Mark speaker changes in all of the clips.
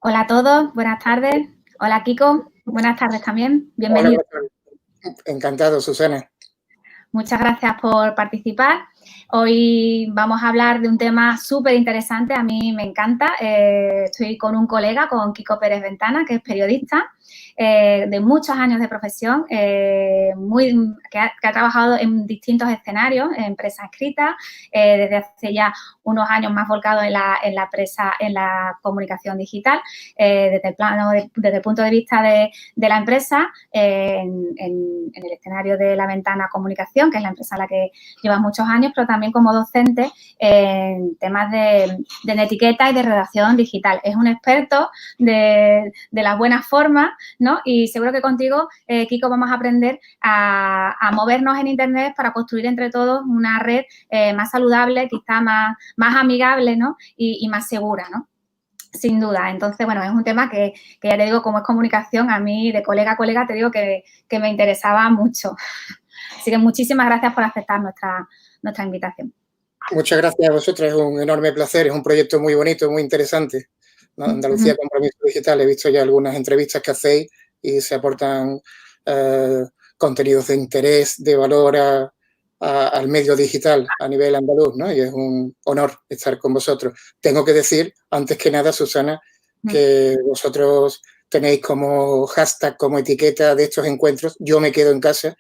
Speaker 1: Hola a todos, buenas tardes. Hola Kiko, buenas tardes también. Bienvenido.
Speaker 2: Hola, encantado, Susana.
Speaker 1: Muchas gracias por participar. Hoy vamos a hablar de un tema súper interesante, a mí me encanta. Estoy con un colega, con Kiko Pérez Ventana, que es periodista de muchos años de profesión, que ha trabajado en distintos escenarios, en prensa escrita, desde hace ya unos años más volcado en la comunicación digital, desde el punto de vista de la empresa, en el escenario de La Ventana Comunicación, que es la empresa a la que lleva muchos años, pero también como docente en temas de etiqueta y de redacción digital. Es un experto de las buenas formas, ¿no? Y seguro que contigo, Kiko, vamos a aprender a movernos en Internet para construir entre todos una red más saludable, quizá más amigable, ¿no? Y más segura, ¿no? Sin duda. Entonces, bueno, es un tema que ya te digo, como es comunicación, a mí de colega a colega te digo que me interesaba mucho. Así que muchísimas gracias por aceptar nuestra invitación.
Speaker 2: Muchas gracias a vosotros, es un enorme placer, es un proyecto muy bonito, muy interesante. ¿No? Andalucía Compromiso Digital, he visto ya algunas entrevistas que hacéis y se aportan contenidos de interés, de valor al medio digital a nivel andaluz, ¿no? Y es un honor estar con vosotros. Tengo que decir, antes que nada, Susana, que vosotros tenéis como hashtag, como etiqueta de estos encuentros, yo me quedo en casa,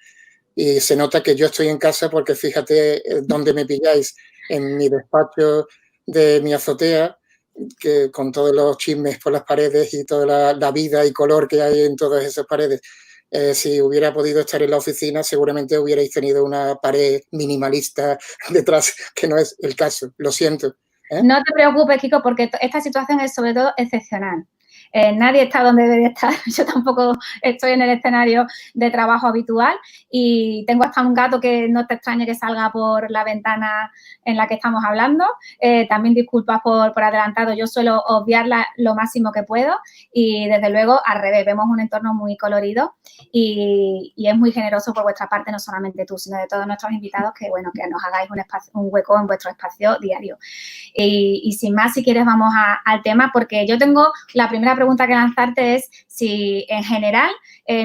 Speaker 2: y se nota que yo estoy en casa porque fíjate dónde me pilláis, en mi despacho de mi azotea, que con todos los chismes por las paredes y toda la vida y color que hay en todas esas paredes. Si hubiera podido estar en la oficina, seguramente hubierais tenido una pared minimalista detrás, que no es el caso, lo siento.
Speaker 1: No te preocupes, Kiko, porque esta situación es sobre todo excepcional. Nadie está donde debe estar. Yo tampoco estoy en el escenario de trabajo habitual y tengo hasta un gato que no te extrañe que salga por la ventana en la que estamos hablando. También disculpas por adelantado. Yo suelo obviarla lo máximo que puedo y, desde luego, al revés. Vemos un entorno muy colorido y es muy generoso por vuestra parte, no solamente tú, sino de todos nuestros invitados, que, bueno, que nos hagáis un hueco en vuestro espacio diario. Y sin más, si quieres, vamos al tema, porque yo tengo la primera pregunta que lanzarte es si en general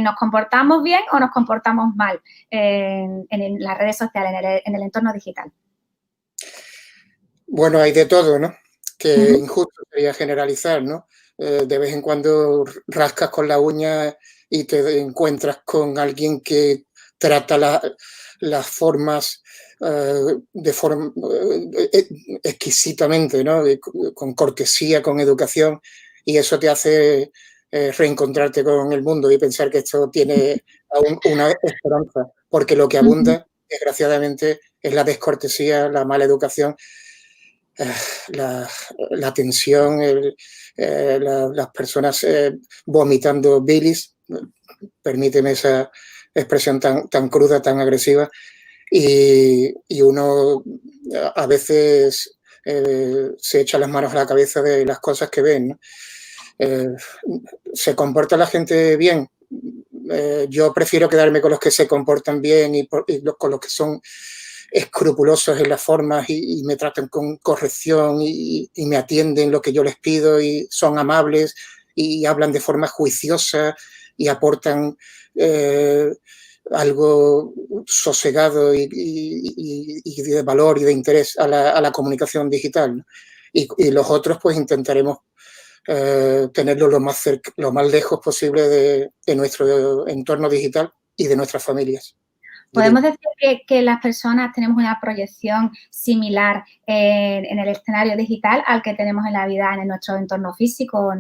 Speaker 1: nos comportamos bien o nos comportamos mal en las redes sociales, en el entorno digital.
Speaker 2: Bueno, hay de todo, ¿no? Que injusto sería generalizar, ¿no? De vez en cuando rascas con la uña y te encuentras con alguien que trata las formas exquisitamente, ¿no? Con cortesía, con educación, y eso te hace reencontrarte con el mundo y pensar que esto tiene aún una esperanza, porque lo que abunda, desgraciadamente, es la descortesía, la mala educación, la tensión, las personas vomitando bilis, permíteme esa expresión tan cruda, tan agresiva, y uno a veces se echa las manos a la cabeza de las cosas que ven, ¿no? ¿Se comporta la gente bien? Yo prefiero quedarme con los que se comportan bien y con los que son escrupulosos en las formas y me tratan con corrección y me atienden lo que yo les pido y son amables y hablan de forma juiciosa y aportan algo sosegado y de valor y de interés a la comunicación digital, ¿no? Y los otros, pues intentaremos tenerlo lo más lejos posible de nuestro entorno digital y de nuestras familias.
Speaker 1: ¿Podemos decir que las personas tenemos una proyección similar en el escenario digital al que tenemos en la vida, en nuestro entorno físico,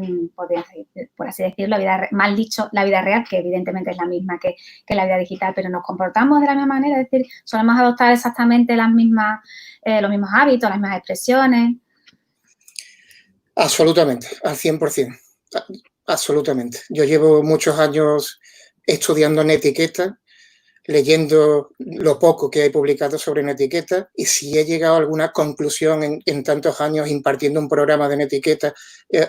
Speaker 1: por así decirlo, mal dicho, la vida real, que evidentemente es la misma que la vida digital, pero nos comportamos de la misma manera? Es decir, solemos adoptar exactamente los mismos hábitos, las mismas expresiones.
Speaker 2: Absolutamente, al 100%. Absolutamente. Yo llevo muchos años estudiando en etiqueta, leyendo lo poco que he publicado sobre etiqueta, y si he llegado a alguna conclusión en tantos años impartiendo un programa de etiqueta,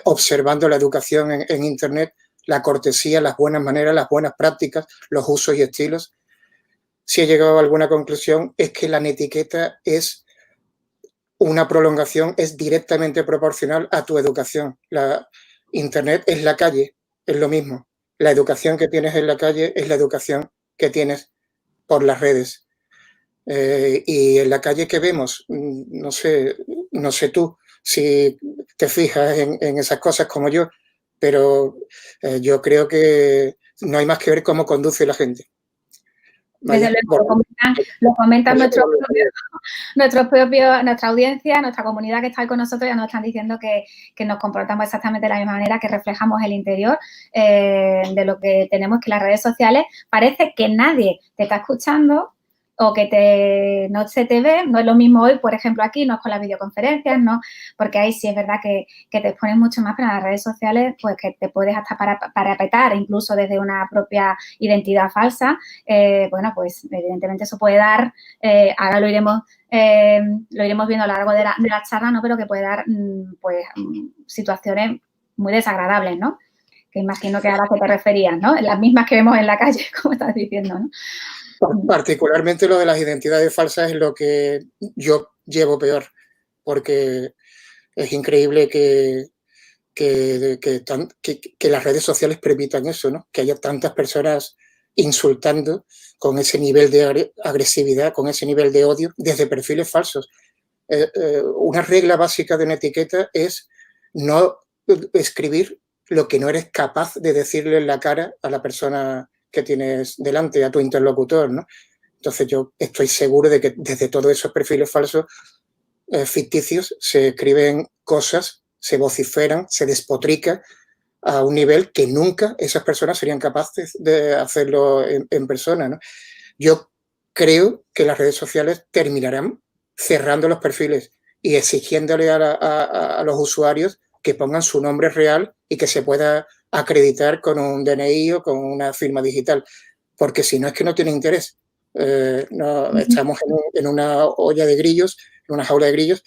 Speaker 2: observando la educación en Internet, la cortesía, las buenas maneras, las buenas prácticas, los usos y estilos, si he llegado a alguna conclusión es que la etiqueta es una prolongación, es directamente proporcional a tu educación. Internet es la calle, es lo mismo. La educación que tienes en la calle es la educación que tienes por las redes. Y en la calle que vemos, no sé tú si te fijas en esas cosas como yo, pero yo creo que no hay más que ver cómo conduce la gente.
Speaker 1: Desde luego, lo comentan nuestra audiencia, nuestra comunidad que está ahí con nosotros, ya nos están diciendo que nos comportamos exactamente de la misma manera, que reflejamos el interior de lo que tenemos, que las redes sociales parece que nadie te está escuchando o que no se te ve. No es lo mismo hoy, por ejemplo, aquí, no es con las videoconferencias, no, porque ahí sí es verdad que te expones mucho más, pero en las redes sociales, pues que te puedes hasta parapetar, incluso desde una propia identidad falsa. Bueno, pues evidentemente eso puede dar, ahora lo iremos viendo a lo largo de la charla, ¿no? Pero que puede dar, pues, situaciones muy desagradables, ¿no? Que imagino que a las que te referías, ¿no? Las mismas que vemos en la calle, como estás diciendo, ¿no?
Speaker 2: Particularmente lo de las identidades falsas es lo que yo llevo peor, porque es increíble que las redes sociales permitan eso, ¿no? Que haya tantas personas insultando con ese nivel de agresividad, con ese nivel de odio, desde perfiles falsos. Una regla básica de una etiqueta es no escribir lo que no eres capaz de decirle en la cara a la persona que tienes delante, a tu interlocutor, ¿no? Entonces yo estoy seguro de que desde todos esos perfiles falsos ficticios se escriben cosas, se vociferan, se despotrica a un nivel que nunca esas personas serían capaces de hacerlo en persona, ¿no? Yo creo que las redes sociales terminarán cerrando los perfiles y exigiéndole a los usuarios que pongan su nombre real y que se pueda acreditar con un DNI o con una firma digital, porque si no es que no tiene interés. Estamos en una olla de grillos, en una jaula de grillos,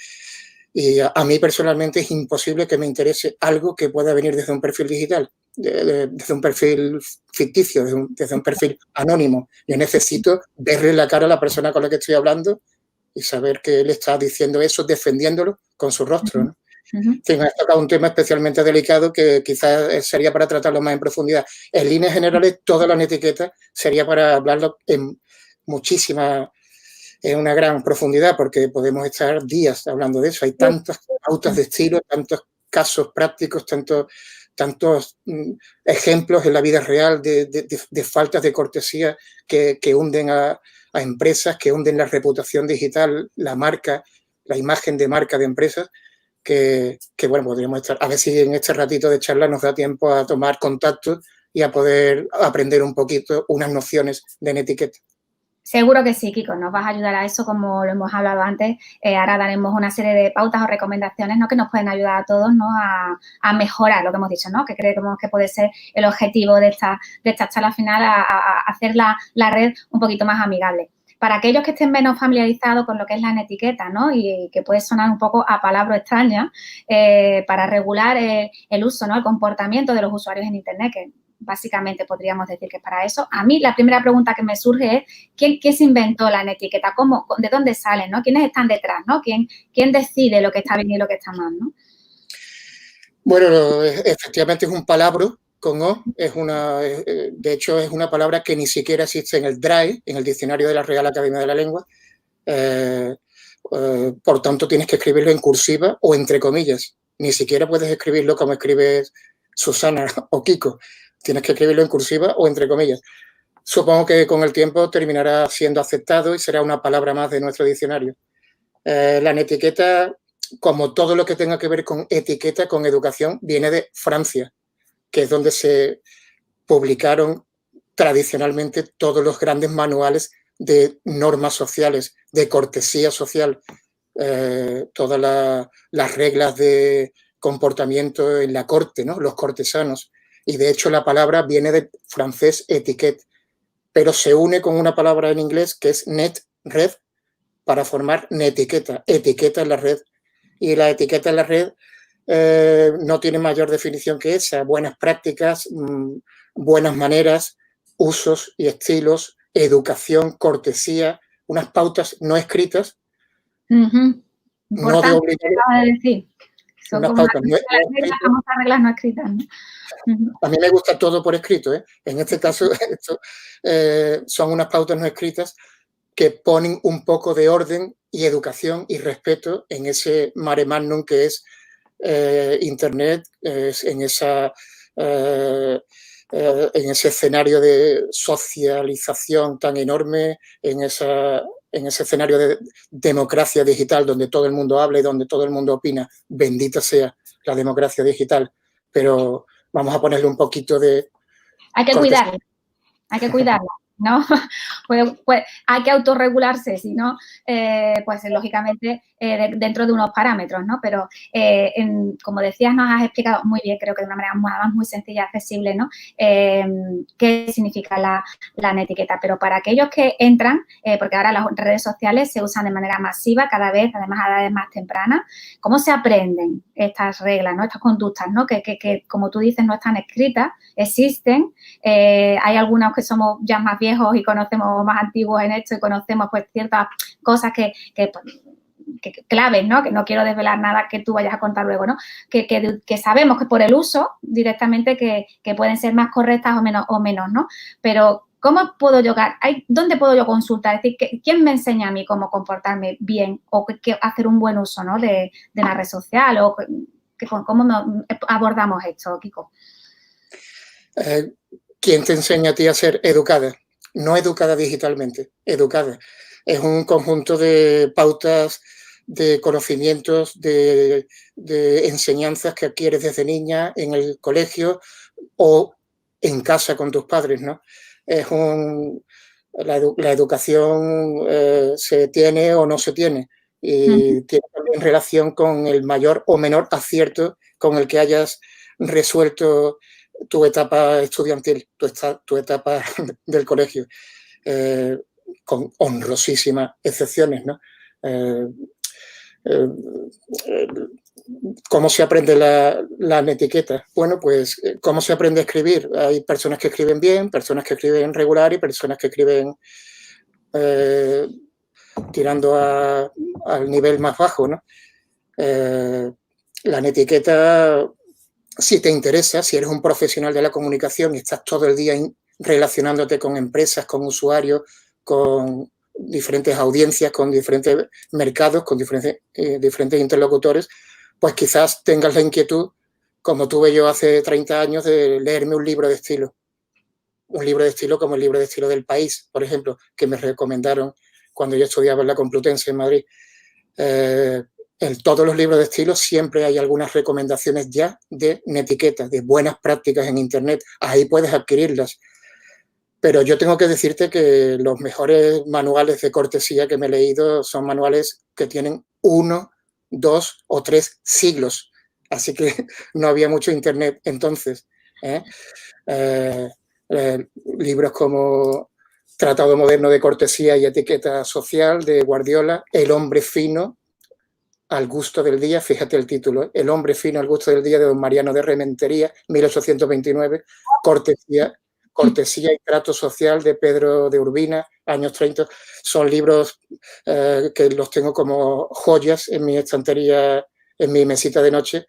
Speaker 2: y a mí personalmente es imposible que me interese algo que pueda venir desde un perfil digital, desde un perfil ficticio, desde un perfil anónimo. Yo necesito verle la cara a la persona con la que estoy hablando y saber que él está diciendo eso, defendiéndolo con su rostro, ¿no? En fin, has tocado un tema especialmente delicado que quizás sería para tratarlo más en profundidad. En líneas generales, todas las etiquetas sería para hablarlo en una gran profundidad, porque podemos estar días hablando de eso. Hay tantas pautas de estilo, tantos casos prácticos, tantos ejemplos en la vida real de faltas de cortesía que hunden a empresas, que hunden la reputación digital, la marca, la imagen de marca de empresas, que bueno, podríamos estar, a ver si en este ratito de charla nos da tiempo a tomar contacto y a poder aprender un poquito unas nociones de etiqueta.
Speaker 1: Seguro que sí, Kiko, nos vas a ayudar a eso, como lo hemos hablado antes. Ahora daremos una serie de pautas o recomendaciones, ¿no?, que nos pueden ayudar a todos, ¿no?, a mejorar lo que hemos dicho, ¿no?, que creemos que puede ser el objetivo de esta charla final, a hacer la red un poquito más amigable. Para aquellos que estén menos familiarizados con lo que es la etiqueta, ¿no?, y que puede sonar un poco a palabra extraña, para regular el uso, ¿no?, el comportamiento de los usuarios en Internet, que básicamente podríamos decir que es para eso. A mí la primera pregunta que me surge es ¿quién se inventó la etiqueta? ¿De dónde salen, ¿no? ¿Quiénes están detrás, ¿no? ¿Quién decide lo que está bien y lo que está mal, ¿no?
Speaker 2: Bueno, efectivamente es un palabra con O. De hecho, es una palabra que ni siquiera existe en el DRAE, en el diccionario de la Real Academia de la Lengua. Por tanto, tienes que escribirlo en cursiva o entre comillas. Ni siquiera puedes escribirlo como escribes Susana o Kiko. Tienes que escribirlo en cursiva o entre comillas. Supongo que con el tiempo terminará siendo aceptado y será una palabra más de nuestro diccionario. La etiqueta, como todo lo que tenga que ver con etiqueta, con educación, viene de Francia, que es donde se publicaron tradicionalmente todos los grandes manuales de normas sociales, de cortesía social, todas las reglas de comportamiento en la corte, ¿no?, los cortesanos. Y de hecho la palabra viene del francés etiquette, pero se une con una palabra en inglés que es net, red, para formar netiqueta, etiqueta en la red. Y la etiqueta en la red no tiene mayor definición que esa: buenas prácticas, buenas maneras, usos y estilos, educación, cortesía, unas pautas no escritas, no de obligación.
Speaker 1: Son
Speaker 2: unas
Speaker 1: como
Speaker 2: pautas no
Speaker 1: las
Speaker 2: escritas.
Speaker 1: famosas reglas no escritas, ¿no?
Speaker 2: A mí me gusta todo por escrito, ¿eh? En este caso, son unas pautas no escritas que ponen un poco de orden y educación y respeto en ese mare magnum que es Internet, en ese escenario de socialización tan enorme, en ese escenario de democracia digital donde todo el mundo habla y donde todo el mundo opina. Bendita sea la democracia digital, pero vamos a ponerle un poquito de
Speaker 1: Hay que
Speaker 2: cortesía.
Speaker 1: cuidarla, ¿no? Pues hay que autorregularse, si no, pues lógicamente dentro de unos parámetros, ¿no? Pero como decías, nos has explicado muy bien, creo que de una manera más muy sencilla y accesible, ¿no? Qué significa la netiqueta. Pero para aquellos que entran, porque ahora las redes sociales se usan de manera masiva cada vez, además a edades más tempranas, ¿cómo se aprenden estas reglas, ¿no? Estas conductas, ¿no? Que como tú dices, no están escritas, existen. Hay algunos que somos ya más viejos y conocemos más antiguos en esto y conocemos pues ciertas cosas que claves, ¿no? Que no quiero desvelar nada que tú vayas a contar luego, ¿no? Que sabemos que por el uso directamente que pueden ser más correctas o menos, ¿no? Pero ¿cómo puedo llegar? ¿Dónde puedo yo consultar? Es decir, ¿quién me enseña a mí cómo comportarme bien o hacer un buen uso, ¿no? de la red social o cómo abordamos esto, Kiko?
Speaker 2: ¿Quién te enseña a ti a ser educada? No educada digitalmente, educada. Es un conjunto de pautas, de conocimientos, de enseñanzas que adquieres desde niña en el colegio o en casa con tus padres, ¿no? La educación se tiene o no se tiene y tiene también relación con el mayor o menor acierto con el que hayas resuelto tu etapa estudiantil, tu etapa del colegio, con honrosísimas excepciones, ¿no? ¿Cómo se aprende la etiqueta? Bueno, pues, ¿cómo se aprende a escribir? Hay personas que escriben bien, personas que escriben regular y personas que escriben tirando al nivel más bajo, ¿no? La etiqueta, si te interesa, si eres un profesional de la comunicación y estás todo el día relacionándote con empresas, con usuarios, con diferentes audiencias, con diferentes mercados, con diferentes interlocutores, pues quizás tengas la inquietud, como tuve yo hace 30 años, de leerme un libro de estilo. Un libro de estilo como el libro de estilo del País, por ejemplo, que me recomendaron cuando yo estudiaba en la Complutense en Madrid. En todos los libros de estilo siempre hay algunas recomendaciones ya de netiquetas, de buenas prácticas en Internet. Ahí puedes adquirirlas. Pero yo tengo que decirte que los mejores manuales de cortesía que me he leído son manuales que tienen 1, 2 o 3 siglos. Así que no había mucho Internet entonces. Libros como Tratado Moderno de Cortesía y Etiqueta Social de Guardiola, El hombre fino al gusto del día, fíjate el título, El hombre fino al gusto del día de don Mariano de Rementería, 1829, Cortesía y Trato Social de Pedro de Urbina, años 30. Son libros que los tengo como joyas en mi estantería, en mi mesita de noche,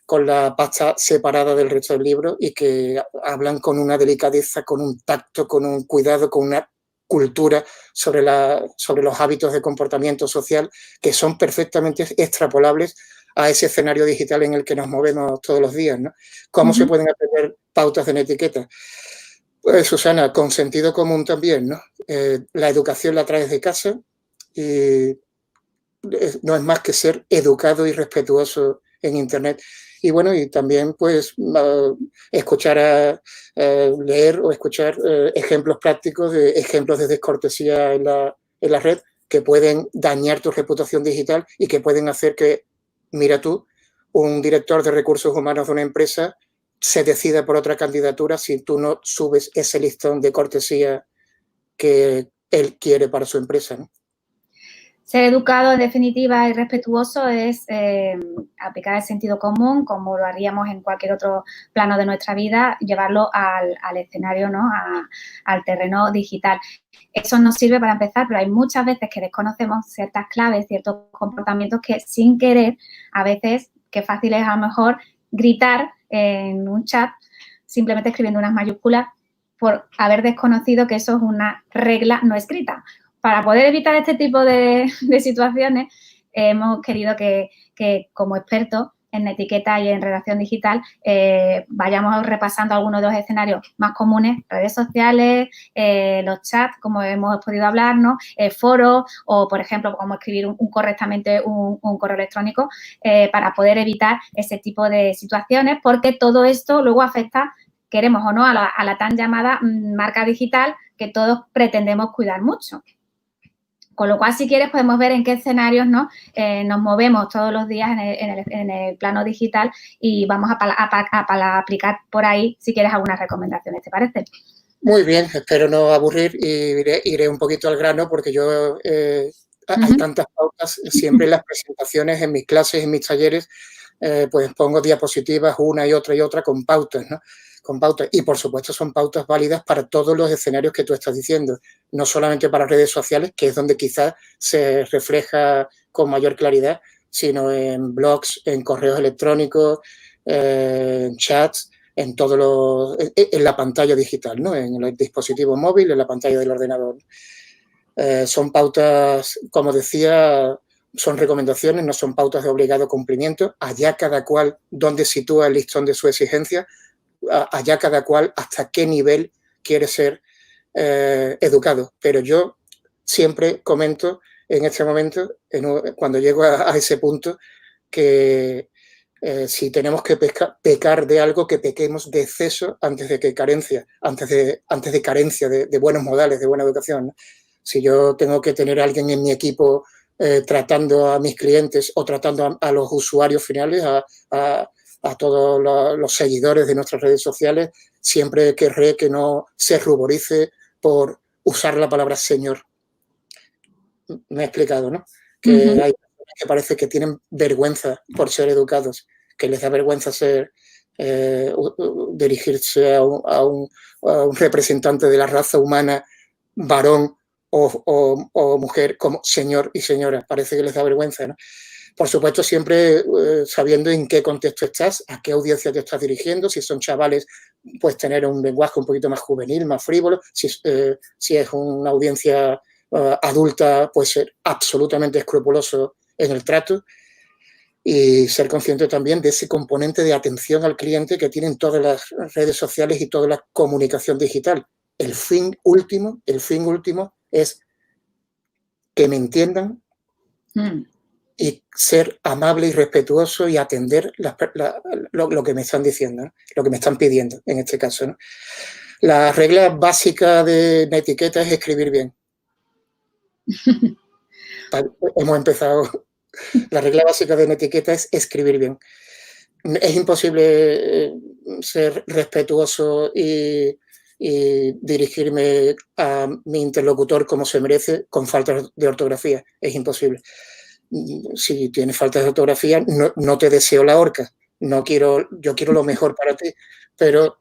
Speaker 2: con la pasta separada del resto del libro y que hablan con una delicadeza, con un tacto, con un cuidado, con una cultura sobre los hábitos de comportamiento social que son perfectamente extrapolables a ese escenario digital en el que nos movemos todos los días, ¿no? ¿Cómo se pueden aprender pautas de etiqueta? Pues, Susana, con sentido común también, ¿no? La educación la traes de casa y no es más que ser educado y respetuoso en Internet. Y bueno, y también pues escuchar leer o escuchar ejemplos prácticos de ejemplos de descortesía en la red que pueden dañar tu reputación digital y que pueden hacer que, mira tú, un director de recursos humanos de una empresa se decida por otra candidatura si tú no subes ese listón de cortesía que él quiere para su empresa, ¿no?
Speaker 1: Ser educado, en definitiva, y respetuoso es aplicar el sentido común, como lo haríamos en cualquier otro plano de nuestra vida, llevarlo al escenario, ¿no? Al terreno digital. Eso nos sirve para empezar, pero hay muchas veces que desconocemos ciertas claves, ciertos comportamientos que sin querer a veces qué fácil es a lo mejor gritar en un chat simplemente escribiendo unas mayúsculas por haber desconocido que eso es una regla no escrita. Para poder evitar este tipo de situaciones, hemos querido que como expertos en etiqueta y en redacción digital vayamos repasando algunos de los escenarios más comunes, redes sociales, los chats, como hemos podido hablar, ¿no? Foros o, por ejemplo, cómo escribir correctamente un correo electrónico para poder evitar ese tipo de situaciones, porque todo esto luego afecta, queremos o no, a la tan llamada marca digital que todos pretendemos cuidar mucho. Con lo cual, si quieres, podemos ver en qué escenarios, ¿no? Nos movemos todos los días en el plano digital y vamos a aplicar por ahí, si quieres, algunas recomendaciones. ¿Te parece?
Speaker 2: Muy bien, espero no aburrir y iré un poquito al grano porque yo hay tantas pautas siempre en las presentaciones, en mis clases, en mis talleres, pues pongo diapositivas una y otra con pautas, ¿no? Con pautas. Y, por supuesto, son pautas válidas para todos los escenarios que tú estás diciendo, no solamente para redes sociales, que es donde quizás se refleja con mayor claridad, sino en blogs, en correos electrónicos, en chats, en en la pantalla digital, ¿no? En el dispositivo móvil, en la pantalla del ordenador. Son pautas, como decía, son recomendaciones, no son pautas de obligado cumplimiento. Allá cada cual donde sitúa el listón de su exigencia, allá cada cual hasta qué nivel quiere ser educado. Pero yo siempre comento en este momento, cuando llego a ese punto, que si tenemos que pecar de algo, que pequemos de exceso antes de carencia de buenos modales, de buena educación, ¿no? Si yo tengo que tener a alguien en mi equipo tratando a mis clientes o tratando a los usuarios finales, a todos los seguidores de nuestras redes sociales, siempre querré que no se ruborice por usar la palabra señor. Me he explicado, ¿no? Que hay personas que parece que tienen vergüenza por ser educados, que les da vergüenza dirigirse a un representante de la raza humana, varón o mujer, como señor y señora. Parece que les da vergüenza, ¿no? Por supuesto, siempre sabiendo en qué contexto estás, a qué audiencia te estás dirigiendo. Si son chavales, pues tener un lenguaje un poquito más juvenil, más frívolo. Si es una audiencia adulta, pues ser absolutamente escrupuloso en el trato y ser consciente también de ese componente de atención al cliente que tienen todas las redes sociales y toda la comunicación digital. El fin último es que me entiendan y ser amable y respetuoso y atender lo que me están diciendo, ¿no? Lo que me están pidiendo en este caso, ¿no? La regla básica de la etiqueta es escribir bien. Hemos empezado. La regla básica de una etiqueta es escribir bien. Es imposible ser respetuoso y dirigirme a mi interlocutor como se merece con faltas de ortografía. Es imposible. Si tienes faltas de ortografía, no te deseo la horca. Yo quiero lo mejor para ti, pero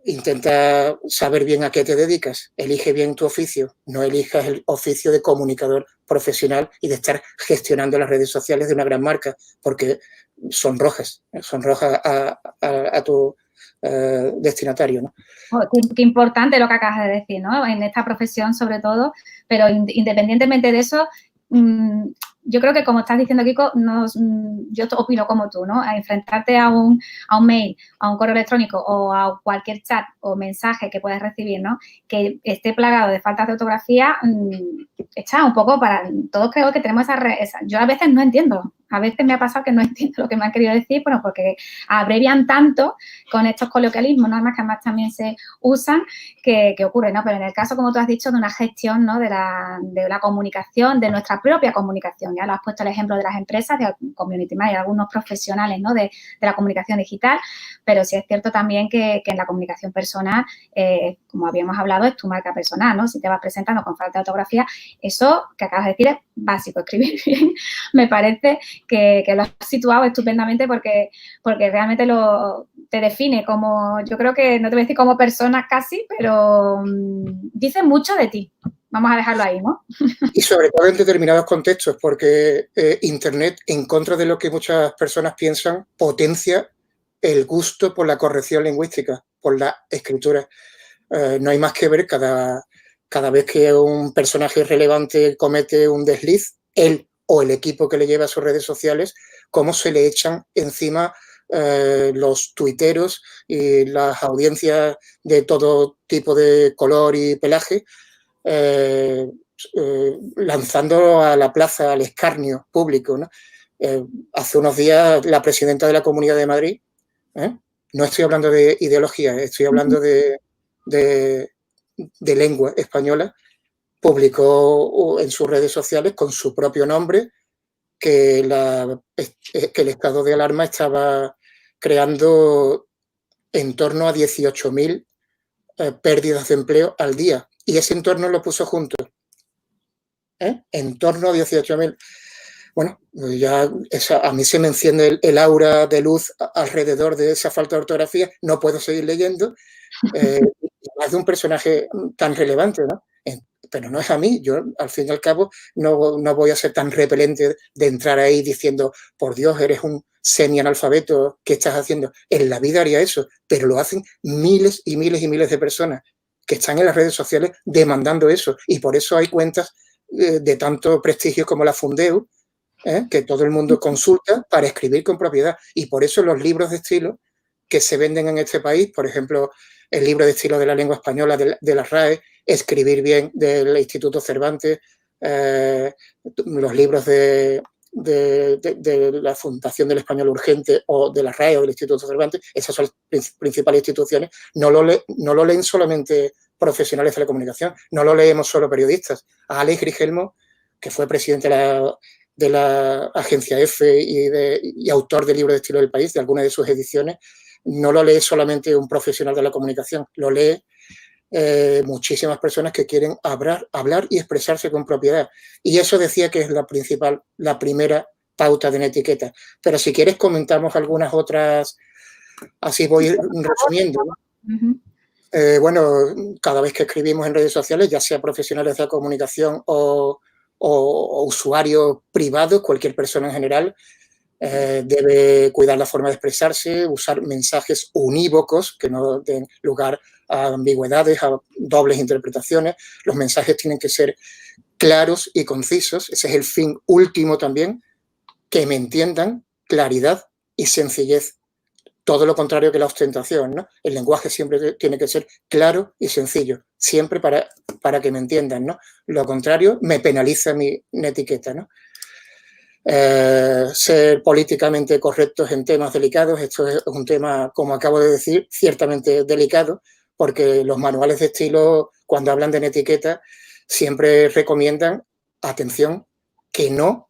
Speaker 2: intenta saber bien a qué te dedicas. Elige bien tu oficio. No elijas el oficio de comunicador profesional y de estar gestionando las redes sociales de una gran marca, porque son rojas a tu destinatario, ¿no?
Speaker 1: Oh, qué importante lo que acabas de decir, ¿no? En esta profesión, sobre todo, pero independientemente de eso, yo creo que, como estás diciendo, Kiko, yo opino como tú, ¿no? A enfrentarte a un mail, a un correo electrónico o a cualquier chat o mensaje que puedas recibir, ¿no? Que esté plagado de faltas de ortografía, echa un poco para... Todos creo que tenemos esa... Yo a veces no entiendo. A veces me ha pasado que no entiendo lo que me han querido decir, bueno, porque abrevian tanto con estos coloquialismos, normas que además también se usan, que ocurre, ¿no? Pero en el caso, como tú has dicho, de una gestión, ¿no? De la comunicación, de nuestra propia comunicación. Ya lo has puesto el ejemplo de las empresas, de community manager, algunos profesionales, ¿no? De la comunicación digital, pero sí es cierto también que en la comunicación personal, como habíamos hablado, es tu marca personal, ¿no? Si te vas presentando con falta de ortografía, eso que acabas de decir es básico, escribir bien. Me parece que lo has situado estupendamente porque realmente te define como, yo creo que, no te voy a decir como persona casi, pero dice mucho de ti. Vamos a dejarlo ahí, ¿no?
Speaker 2: Y sobre todo en determinados contextos, porque Internet, en contra de lo que muchas personas piensan, potencia el gusto por la corrección lingüística, por la escritura. No hay más que ver cada vez que un personaje relevante comete un desliz, él o el equipo que le lleva a sus redes sociales, cómo se le echan encima los tuiteros y las audiencias de todo tipo de color y pelaje, lanzando a la plaza, al escarnio público, ¿no? Hace unos días la presidenta de la Comunidad de Madrid, no estoy hablando de ideología, estoy hablando de lengua española, publicó en sus redes sociales con su propio nombre que el estado de alarma estaba creando en torno a 18.000 pérdidas de empleo al día. Y ese entorno lo puso junto. En torno a 18.000. Bueno, ya a mí se me enciende el aura de luz alrededor de esa falta de ortografía. No puedo seguir leyendo. Más de un personaje tan relevante, ¿no? Pero no es a mí. Yo, al fin y al cabo, no voy a ser tan repelente de entrar ahí diciendo, por Dios, eres un semi-analfabeto, ¿qué estás haciendo? En la vida haría eso, pero lo hacen miles y miles y miles de personas que están en las redes sociales demandando eso. Y por eso hay cuentas de tanto prestigio como la Fundeu, que todo el mundo consulta para escribir con propiedad. Y por eso los libros de estilo que se venden en este país, por ejemplo, el libro de estilo de la lengua española de la RAE, Escribir bien del Instituto Cervantes, los libros de la Fundación del Español Urgente o de la RAE o del Instituto Cervantes, esas son las principales instituciones, no lo leen solamente profesionales de la comunicación, no lo leemos solo periodistas. A Alex Grigelmo, que fue presidente de la agencia EFE y autor del libro de estilo del país, de algunas de sus ediciones, no lo lee solamente un profesional de la comunicación, lo lee muchísimas personas que quieren hablar y expresarse con propiedad. Y eso decía que es la primera pauta de una etiqueta. Pero si quieres comentamos algunas otras, así voy resumiendo, ¿no? Bueno, cada vez que escribimos en redes sociales, ya sea profesionales de la comunicación o usuarios privados, cualquier persona en general, debe cuidar la forma de expresarse, usar mensajes unívocos que no den lugar a ambigüedades, a dobles interpretaciones. Los mensajes tienen que ser claros y concisos. Ese es el fin último también, que me entiendan, claridad y sencillez. Todo lo contrario que la ostentación, ¿no? El lenguaje siempre tiene que ser claro y sencillo, siempre para que me entiendan, ¿no? Lo contrario me penaliza mi etiqueta, ¿no? Ser políticamente correctos en temas delicados. Esto es un tema, como acabo de decir, ciertamente delicado, porque los manuales de estilo, cuando hablan de etiqueta, siempre recomiendan, atención, que no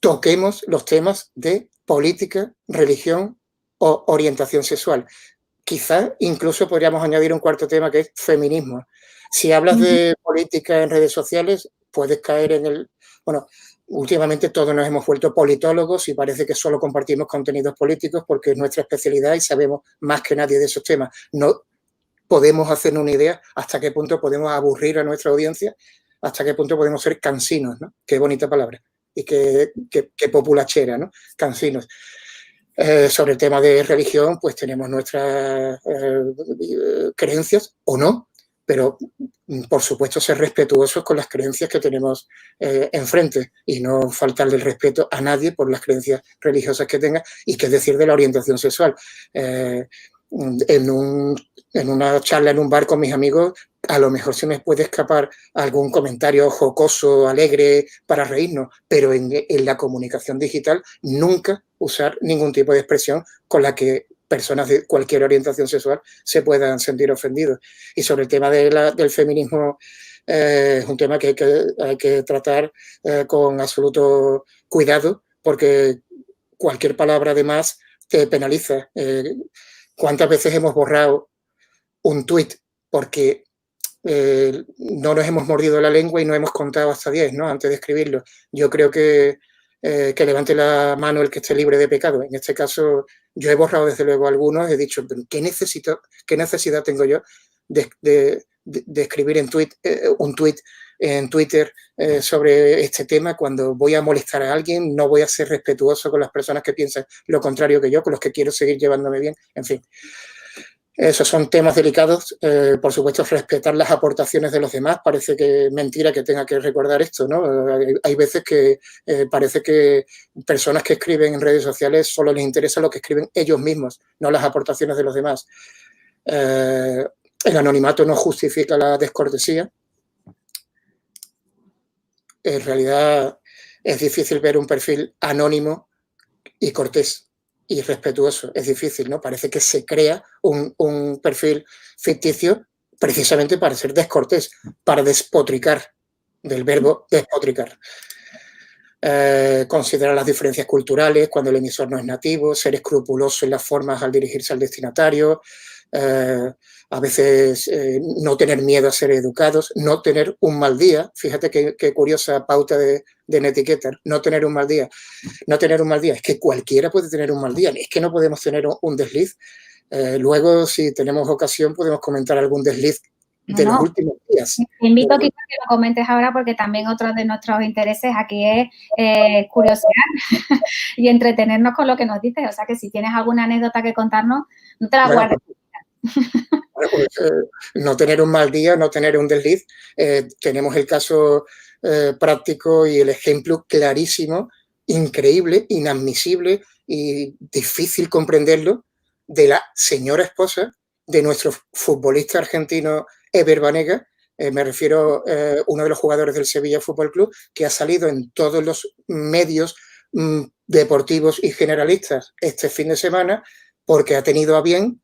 Speaker 2: toquemos los temas de política, religión o orientación sexual. Quizás incluso podríamos añadir un cuarto tema, que es feminismo. Si hablas de política en redes sociales, puedes caer en el... Bueno, últimamente todos nos hemos vuelto politólogos y parece que solo compartimos contenidos políticos porque es nuestra especialidad y sabemos más que nadie de esos temas. No podemos hacernos una idea hasta qué punto podemos aburrir a nuestra audiencia, hasta qué punto podemos ser cansinos, ¿no? Qué bonita palabra. Y qué populachera, ¿no? Cansinos. Sobre el tema de religión, pues tenemos nuestras creencias o no, pero por supuesto ser respetuosos con las creencias que tenemos enfrente y no faltarle el respeto a nadie por las creencias religiosas que tenga. Y qué decir de la orientación sexual. En una charla en un bar con mis amigos, a lo mejor se me puede escapar algún comentario jocoso, alegre, para reírnos, pero en la comunicación digital nunca usar ningún tipo de expresión con la que personas de cualquier orientación sexual se puedan sentir ofendidos. Y sobre el tema del feminismo, es un tema que hay que tratar con absoluto cuidado, porque cualquier palabra de más te penaliza. ¿Cuántas veces hemos borrado un tuit porque no nos hemos mordido la lengua y no hemos contado hasta 10, ¿no? Antes de escribirlo? Yo creo que levante la mano el que esté libre de pecado. En este caso, yo he borrado desde luego algunos, he dicho, ¿qué necesidad tengo yo de escribir en un tuit en Twitter sobre este tema. Cuando voy a molestar a alguien, no voy a ser respetuoso con las personas que piensan lo contrario que yo, con los que quiero seguir llevándome bien, en fin. Esos son temas delicados. Por supuesto, respetar las aportaciones de los demás. Parece que es mentira que tenga que recordar esto, ¿no? Hay veces que parece que personas que escriben en redes sociales solo les interesa lo que escriben ellos mismos, no las aportaciones de los demás. El anonimato no justifica la descortesía. En realidad es difícil ver un perfil anónimo y cortés y respetuoso. Es difícil, ¿no? Parece que se crea un perfil ficticio precisamente para ser descortés, para despotricar, del verbo despotricar. Considerar las diferencias culturales cuando el emisor no es nativo, ser escrupuloso en las formas al dirigirse al destinatario, a veces no tener miedo a ser educados, no tener un mal día. Fíjate qué curiosa pauta de Netiqueta, no tener un mal día. No tener un mal día, es que cualquiera puede tener un mal día, es que no podemos tener un desliz. Luego, si tenemos ocasión, podemos comentar algún desliz de los últimos días.
Speaker 1: Te invito a que lo comentes ahora porque también otro de nuestros intereses aquí es curiosear y entretenernos con lo que nos dices. O sea que si tienes alguna anécdota que contarnos, no te la guardes.
Speaker 2: Bueno, pues, no tener un mal día, no tener un desliz. Tenemos el caso práctico y el ejemplo clarísimo, increíble, inadmisible y difícil comprenderlo, de la señora esposa de nuestro futbolista argentino Ever Banega. Me refiero a uno de los jugadores del Sevilla Fútbol Club, que ha salido en todos los medios deportivos y generalistas este fin de semana porque ha tenido a bien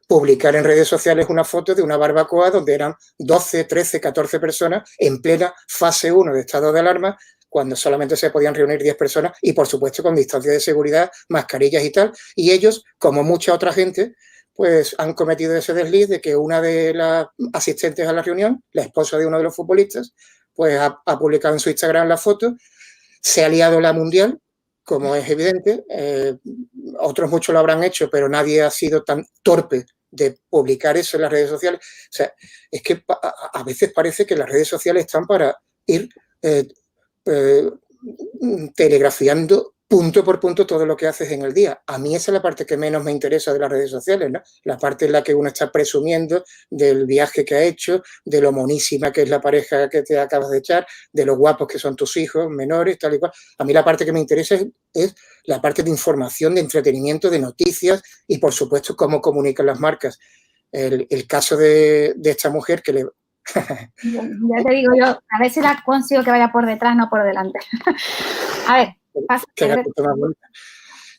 Speaker 2: publicar en redes sociales una foto de una barbacoa donde eran 12, 13, 14 personas en plena fase 1 de estado de alarma, cuando solamente se podían reunir 10 personas y, por supuesto, con distancia de seguridad, mascarillas y tal. Y ellos, como mucha otra gente, pues han cometido ese desliz de que una de las asistentes a la reunión, la esposa de uno de los futbolistas, pues ha publicado en su Instagram la foto, se ha liado la mundial, como es evidente. Otros muchos lo habrán hecho, pero nadie ha sido tan torpe de publicar eso en las redes sociales. O sea, es que a veces parece que las redes sociales están para ir telegrafiando punto por punto todo lo que haces en el día. A mí esa es la parte que menos me interesa de las redes sociales, ¿no? La parte en la que uno está presumiendo del viaje que ha hecho, de lo monísima que es la pareja que te acabas de echar, de lo guapos que son tus hijos menores, tal y cual. A mí la parte que me interesa es la parte de información, de entretenimiento, de noticias y, por supuesto, cómo comunican las marcas. El caso de esta mujer que le...
Speaker 1: Ya te digo yo, a ver si la consigo que vaya por detrás, no por delante. A ver, pasa.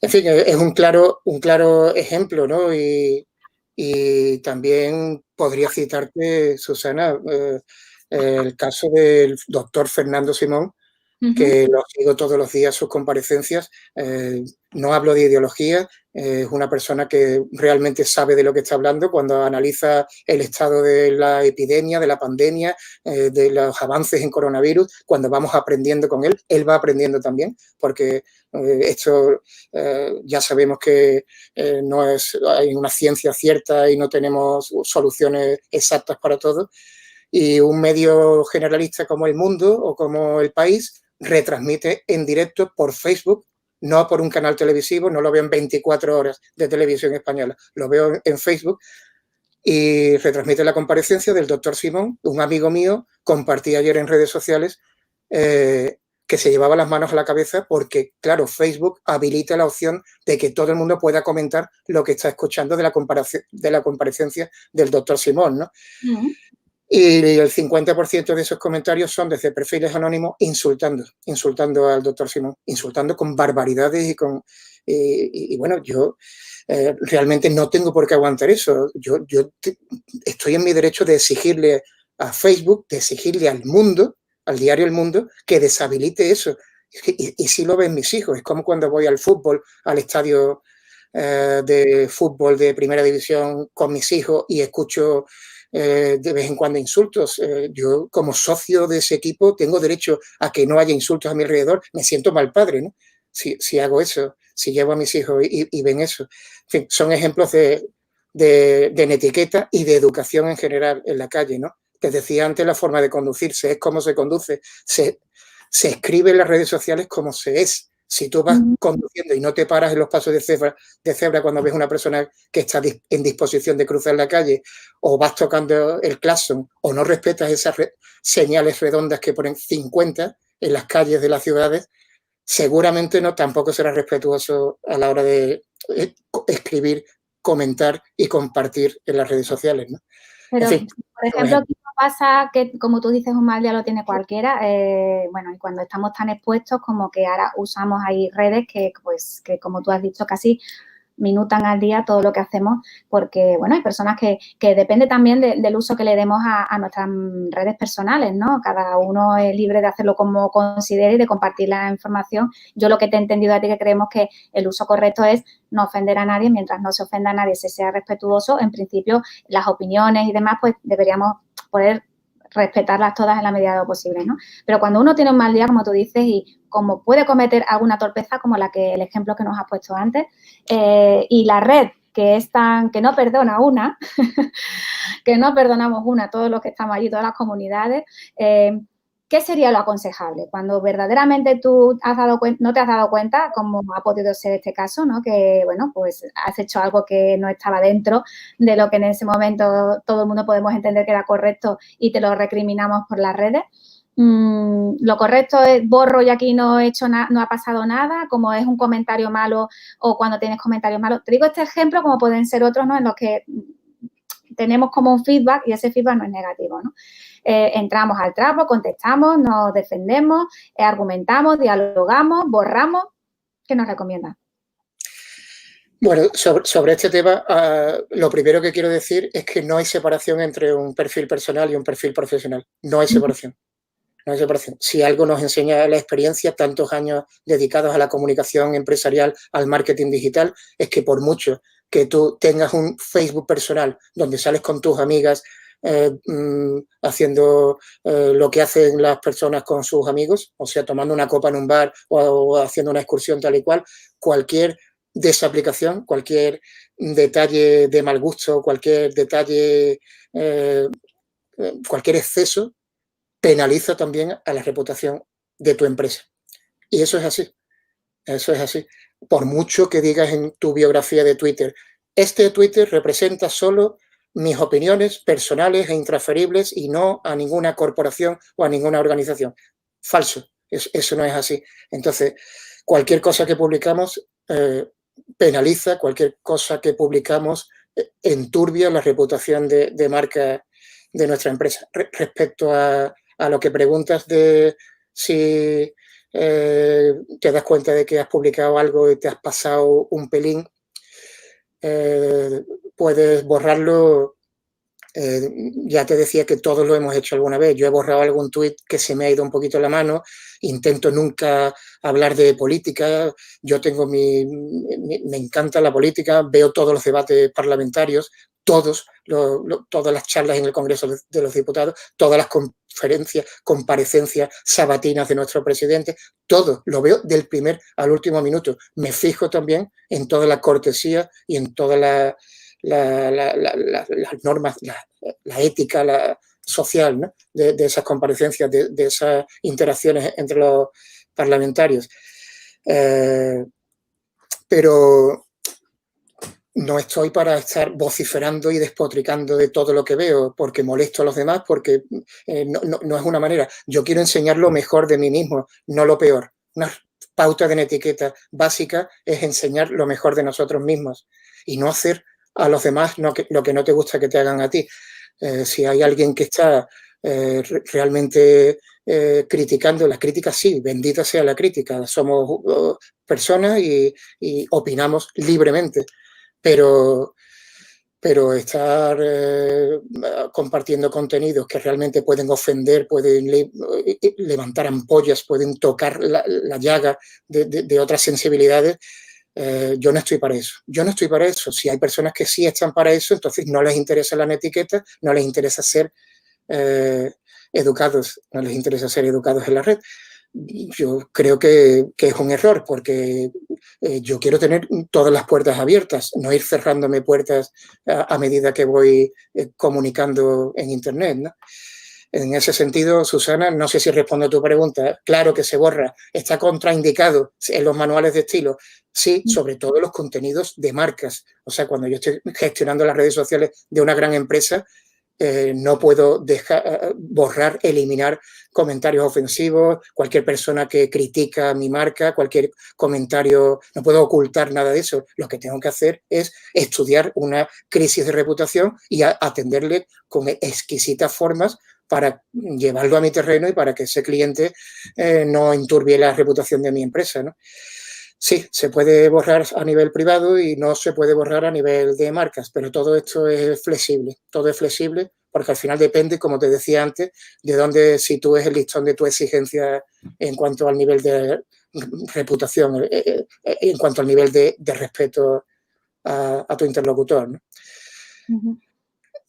Speaker 2: En fin, es un claro ejemplo, ¿no? Y también podría citarte, Susana, el caso del doctor Fernando Simón, que lo sigo todos los días sus comparecencias. No hablo de ideología, es una persona que realmente sabe de lo que está hablando cuando analiza el estado de la epidemia, de la pandemia, de los avances en coronavirus. Cuando vamos aprendiendo con él, él va aprendiendo también, porque esto ya sabemos que no es, hay una ciencia cierta y no tenemos soluciones exactas para todo. Y un medio generalista como El Mundo o como El País retransmite en directo por Facebook, no por un canal televisivo, no lo veo en 24 horas de televisión española, lo veo en Facebook, y retransmite la comparecencia del doctor Simón. Un amigo mío compartía ayer en redes sociales que se llevaba las manos a la cabeza porque, claro, Facebook habilita la opción de que todo el mundo pueda comentar lo que está escuchando de la comparecencia del doctor Simón, ¿no? Y el 50% de esos comentarios son desde perfiles anónimos insultando al doctor Simón, insultando con barbaridades y bueno, yo realmente no tengo por qué aguantar eso. Yo estoy en mi derecho de exigirle a Facebook, de exigirle al mundo, al diario El Mundo, que deshabilite eso. Y si lo ven mis hijos, es como cuando voy al fútbol, al estadio de fútbol de primera división con mis hijos y escucho de vez en cuando insultos. Yo, como socio de ese equipo, tengo derecho a que no haya insultos a mi alrededor. Me siento mal padre, ¿no? Si hago eso, si llevo a mis hijos y ven eso. En fin, son ejemplos de netiqueta y de educación en general en la calle, ¿no? Te decía antes la forma de conducirse, es cómo se conduce. Se escribe en las redes sociales como se es. Si tú vas conduciendo y no te paras en los pasos de cebra cuando ves una persona que está en disposición de cruzar la calle, o vas tocando el claxon, o no respetas esas señales redondas que ponen 50 en las calles de las ciudades, seguramente tampoco serás respetuoso a la hora de escribir, comentar y compartir en las redes sociales, ¿no?
Speaker 1: Pero,
Speaker 2: en fin,
Speaker 1: por ejemplo, ¿qué pasa? Que, como tú dices, un mal día lo tiene cualquiera. Bueno, y cuando estamos tan expuestos, como que ahora usamos ahí redes que, pues, que como tú has dicho, casi minutan al día todo lo que hacemos, porque, bueno, hay personas que depende también del uso que le demos a nuestras redes personales, ¿no? Cada uno es libre de hacerlo como considere y de compartir la información. Yo lo que te he entendido a ti que creemos que el uso correcto es no ofender a nadie, mientras no se ofenda a nadie, se sea respetuoso. En principio, las opiniones y demás, pues deberíamos poder respetarlas todas en la medida de lo posible, ¿no? Pero cuando uno tiene un mal día, como tú dices, y como puede cometer alguna torpeza, como el ejemplo que nos has puesto antes, y la red que es que no perdona una, que no perdonamos una, todos los que estamos allí, todas las comunidades, ¿qué sería lo aconsejable? Cuando verdaderamente tú no te has dado cuenta, como ha podido ser este caso, ¿no? Que, bueno, pues has hecho algo que no estaba dentro de lo que en ese momento todo el mundo podemos entender que era correcto y te lo recriminamos por las redes. Lo correcto es borro y aquí no he hecho no ha pasado nada, como es un comentario malo o cuando tienes comentarios malos. Te digo este ejemplo como pueden ser otros, ¿no? En los que tenemos como un feedback y ese feedback no es negativo, ¿no? Entramos al trapo, contestamos, nos defendemos, argumentamos, dialogamos, borramos. ¿Qué nos recomienda?
Speaker 2: Bueno, sobre este tema, lo primero que quiero decir es que no hay separación entre un perfil personal y un perfil profesional. No hay separación. No hay separación. Si algo nos enseña la experiencia, tantos años dedicados a la comunicación empresarial, al marketing digital, es que por mucho que tú tengas un Facebook personal donde sales con tus amigas haciendo lo que hacen las personas con sus amigos, o sea, tomando una copa en un bar o haciendo una excursión tal y cual, cualquier desaplicación, cualquier detalle de mal gusto, cualquier detalle, cualquier exceso, penaliza también a la reputación de tu empresa. Y eso es así. Eso es así. Por mucho que digas en tu biografía de Twitter, este Twitter representa solo mis opiniones personales e intransferibles y no a ninguna corporación o a ninguna organización. Falso. Eso no es así. Entonces, cualquier cosa que publicamos penaliza, cualquier cosa que publicamos enturbia la reputación de marca de nuestra empresa. Respecto a lo que preguntas de si te das cuenta de que has publicado algo y te has pasado un pelín, puedes borrarlo. Ya te decía que todos lo hemos hecho alguna vez. Yo he borrado algún tuit que se me ha ido un poquito la mano. Intento nunca hablar de política. Yo tengo me encanta la política. Veo todos los debates parlamentarios, todas las charlas en el Congreso de los Diputados, todas las conferencias, comparecencias sabatinas de nuestro presidente. Todo lo veo del primer al último minuto. Me fijo también en toda la cortesía y en toda las normas, la ética social, ¿no? de esas comparecencias, de esas interacciones entre los parlamentarios. Pero no estoy para estar vociferando y despotricando de todo lo que veo porque molesto a los demás, porque no es una manera. Yo quiero enseñar lo mejor de mí mismo, no lo peor. Una pauta de una etiqueta básica es enseñar lo mejor de nosotros mismos y no hacer a los demás lo que no te gusta que te hagan a ti. Si hay alguien que está realmente criticando, las críticas sí, bendita sea la crítica, somos personas y opinamos libremente, pero estar compartiendo contenidos que realmente pueden ofender, pueden levantar ampollas, pueden tocar la llaga de otras sensibilidades, yo no estoy para eso. Yo no estoy para eso. Si hay personas que sí están para eso, entonces no les interesa la etiqueta, no les interesa ser educados, no les interesa ser educados en la red. Yo creo que es un error porque yo quiero tener todas las puertas abiertas, no ir cerrándome puertas a medida que voy comunicando en Internet, ¿no? En ese sentido, Susana, no sé si respondo a tu pregunta. Claro que se borra. Está contraindicado en los manuales de estilo. Sí, sobre todo los contenidos de marcas. O sea, cuando yo estoy gestionando las redes sociales de una gran empresa, no puedo borrar, eliminar comentarios ofensivos, cualquier persona que critica mi marca, cualquier comentario, no puedo ocultar nada de eso. Lo que tengo que hacer es estudiar una crisis de reputación y atenderle con exquisitas formas para llevarlo a mi terreno y para que ese cliente no enturbie la reputación de mi empresa, ¿no? Sí, se puede borrar a nivel privado y no se puede borrar a nivel de marcas, pero todo esto es flexible, todo es flexible porque al final depende, como te decía antes, de dónde sitúes el listón de tu exigencia en cuanto al nivel de reputación, en cuanto al nivel de respeto a tu interlocutor, ¿no?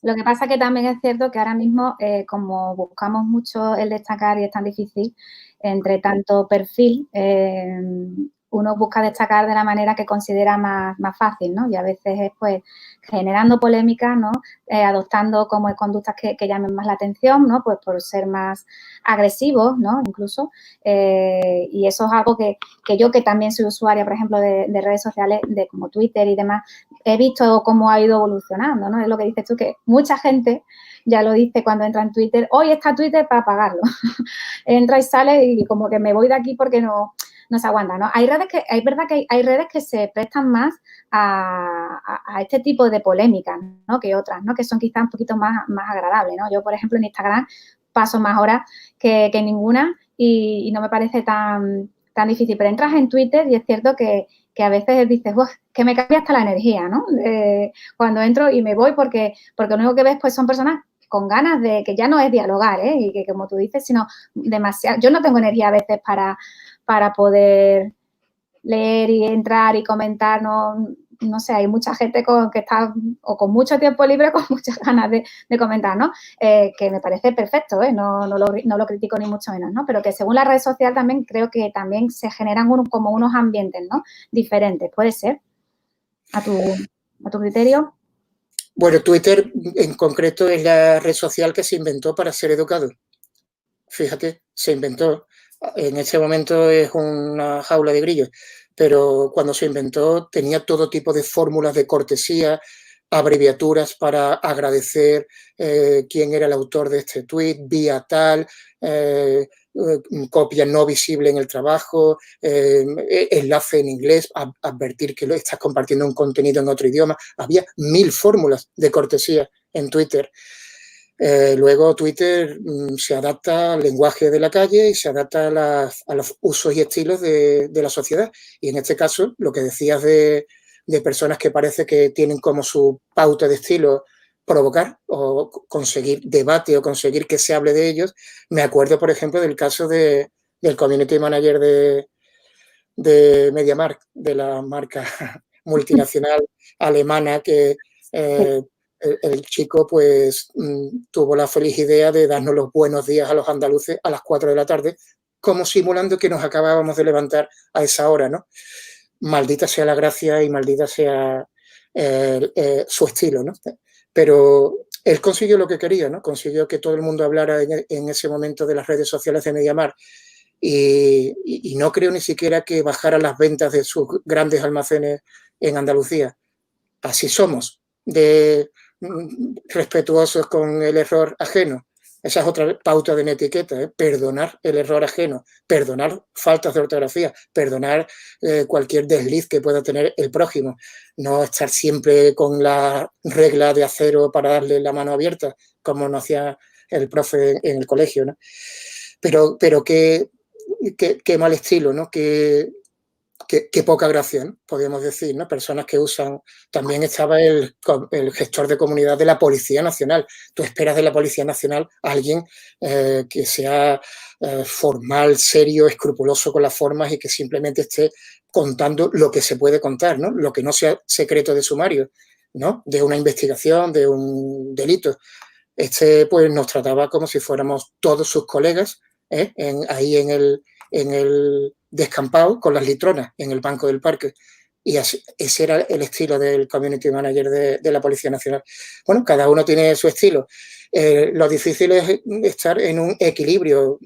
Speaker 1: Lo que pasa que también es cierto que ahora mismo, como buscamos mucho el destacar y es tan difícil, entre tanto perfil, uno busca destacar de la manera que considera más fácil, ¿no? Y a veces es, pues, generando polémica, ¿no? Adoptando como conductas que llamen más la atención, ¿no? Pues por ser más agresivos, ¿no? Incluso. Y eso es algo que yo, que también soy usuaria, por ejemplo, de redes sociales, de como Twitter y demás, he visto cómo ha ido evolucionando, ¿no? Es lo que dices tú, que mucha gente ya lo dice cuando entra en Twitter, hoy está Twitter para apagarlo. Entra y sale y como que me voy de aquí porque no se aguanta, ¿no? Es verdad que hay redes que se prestan más a este tipo de polémicas, ¿no? Que otras, ¿no? Que son quizás un poquito más agradables, ¿no? Yo, por ejemplo, en Instagram paso más horas que ninguna y no me parece tan difícil. Pero entras en Twitter y es cierto que a veces dices, que me cambia hasta la energía, ¿no? Cuando entro y me voy porque lo único que ves pues son personas con ganas de, que ya no es dialogar, y que como tú dices, sino demasiado, yo no tengo energía a veces para poder leer y entrar y comentar, no sé, hay mucha gente que está o con mucho tiempo libre, con muchas ganas de comentar, ¿no? Que me parece perfecto, no lo critico ni mucho menos, ¿no? Pero que según la red social también creo que también se generan como unos ambientes, ¿no? Diferentes, puede ser, a tu criterio.
Speaker 2: Bueno, Twitter en concreto es la red social que se inventó para ser educado. Fíjate, se inventó. En ese momento es una jaula de grillos, pero cuando se inventó tenía todo tipo de fórmulas de cortesía, abreviaturas para agradecer quién era el autor de este tweet, vía tal, copia no visible en el trabajo, enlace en inglés, advertir que lo estás compartiendo un contenido en otro idioma. Había 1000 fórmulas de cortesía en Twitter. Luego Twitter se adapta al lenguaje de la calle y se adapta a los usos y estilos de la sociedad. Y en este caso, lo que decías de personas que parece que tienen como su pauta de estilo provocar o conseguir debate o conseguir que se hable de ellos, me acuerdo, por ejemplo, del caso del community manager de MediaMarkt, de la marca multinacional alemana que el chico pues tuvo la feliz idea de darnos los buenos días a los andaluces a las 4 de la tarde, como simulando que nos acabábamos de levantar a esa hora, ¿no? Maldita sea la gracia y maldita sea su estilo, ¿no? Pero él consiguió lo que quería, ¿no? Consiguió que todo el mundo hablara en ese momento de las redes sociales de MediaMarkt y no creo ni siquiera que bajara las ventas de sus grandes almacenes en Andalucía. Así somos, de respetuosos con el error ajeno. Esa es otra pauta de etiqueta, perdonar el error ajeno, perdonar faltas de ortografía, perdonar cualquier desliz que pueda tener el prójimo, no estar siempre con la regla de acero para darle la mano abierta, como nos hacía el profe en el colegio, ¿no? Pero qué mal estilo, ¿no? Qué poca gracia, ¿no? Podríamos decir, ¿no? Personas que usan... También estaba el gestor de comunidad de la Policía Nacional. Tú esperas de la Policía Nacional a alguien que sea formal, serio, escrupuloso con las formas y que simplemente esté contando lo que se puede contar, ¿no? Lo que no sea secreto de sumario, ¿no? De una investigación, de un delito. Pues nos trataba como si fuéramos todos sus colegas, ahí en el descampado con las litronas en el banco del parque. Y así, ese era el estilo del community manager de la Policía Nacional. Bueno, cada uno tiene su estilo. Lo difícil es estar en un equilibrio,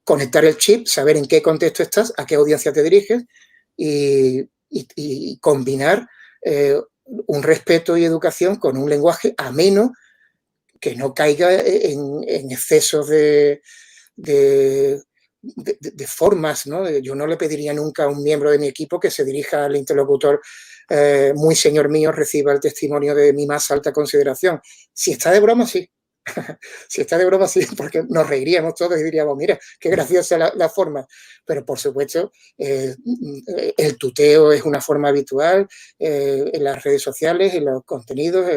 Speaker 2: conectar el chip, saber en qué contexto estás, a qué audiencia te diriges y combinar un respeto y educación con un lenguaje ameno que no caiga en excesos de formas, ¿no? Yo no le pediría nunca a un miembro de mi equipo que se dirija al interlocutor muy señor mío, reciba el testimonio de mi más alta consideración. Si está de broma, sí. Si está de broma, sí, porque nos reiríamos todos y diríamos, mira, qué graciosa la forma. Pero, por supuesto, el tuteo es una forma habitual en las redes sociales, en los contenidos,